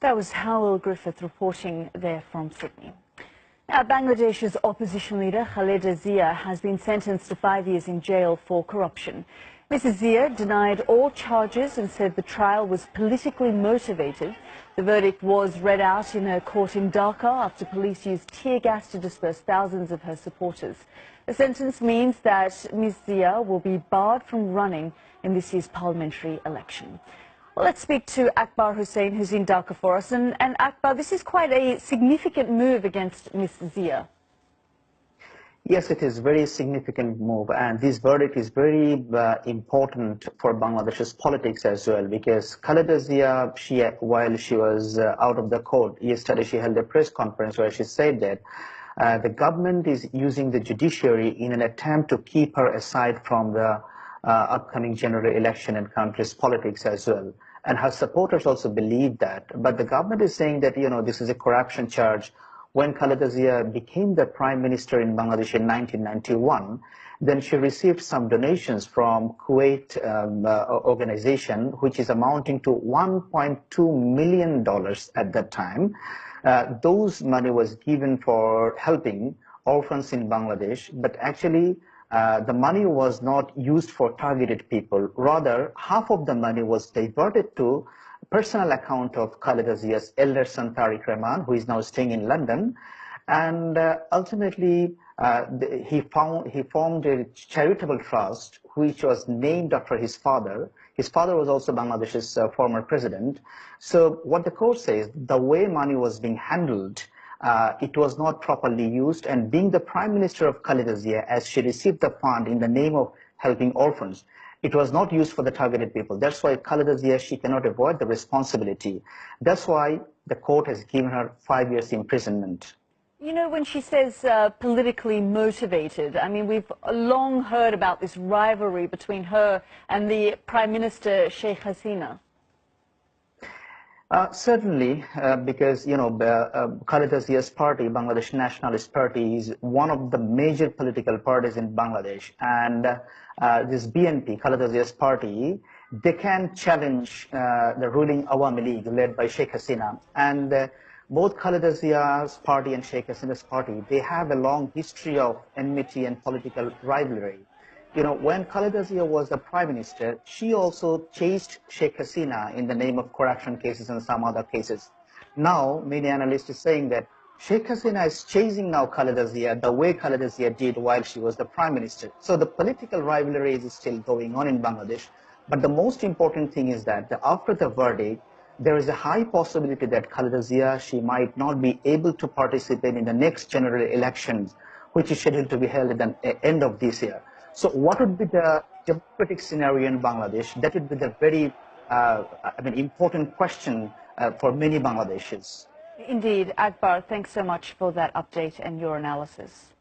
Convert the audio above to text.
That was Howell Griffith reporting there from Sydney. Now, Bangladesh's opposition leader Khaleda Zia has been sentenced to 5 years in jail for corruption. Mrs. Zia denied all charges and said the trial was politically motivated. The verdict was read out in a court in Dhaka after police used tear gas to disperse thousands of her supporters. The sentence means that Ms. Zia will be barred from running in this year's parliamentary election. Well, let's speak to Akbar Hussain, who's in Dhaka for us. And Akbar, this is quite a significant move against Ms. Zia. Yes, it is a very significant move, and this verdict is very important for Bangladesh's politics as well, because Khaleda Zia, while she was out of the court yesterday, she held a press conference where she said that the government is using the judiciary in an attempt to keep her aside from the upcoming general election and country's politics as well. And her supporters also believe that. But the government is saying that, this is a corruption charge. When Khaleda Zia became the prime minister in Bangladesh in 1991, then she received some donations from Kuwait organization, which is amounting to $1.2 million at that time. Those money was given for helping orphans in Bangladesh, but actually the money was not used for targeted people. Rather, half of the money was diverted to personal account of Khaleda Zia's elder son Tariq Rahman, who is now staying in London, and ultimately he formed a charitable trust which was named after his father. His father was also Bangladesh's former president. So what the court says, the way money was being handled, it was not properly used, and being the prime minister of Khaleda Zia, as she received the fund in the name of helping orphans, it was not used for the targeted people. That's why Khaleda Zia, she cannot avoid the responsibility. That's why the court has given her 5 years imprisonment. You know, when she says politically motivated, I mean, we've long heard about this rivalry between her and the Prime Minister Sheikh Hasina. Certainly, because, Khaleda Zia's party, Bangladesh Nationalist Party, is one of the major political parties in Bangladesh. And this BNP, Khaleda Zia's party, they can challenge the ruling Awami League led by Sheikh Hasina. And both Khaleda Zia's party and Sheikh Hasina's party, they have a long history of enmity and political rivalry. When Khaleda Zia was the prime minister, she also chased Sheikh Hasina in the name of corruption cases and some other cases. Now, many analysts are saying that Sheikh Hasina is chasing now Khaleda Zia the way Khaleda Zia did while she was the prime minister. So the political rivalry is still going on in Bangladesh. But the most important thing is that after the verdict, there is a high possibility that Khaleda Zia, she might not be able to participate in the next general elections, which is scheduled to be held at the end of this year. So what would be the democratic scenario in Bangladesh? That would be the very important question for many Bangladeshis. Indeed, Akbar, thanks so much for that update and your analysis.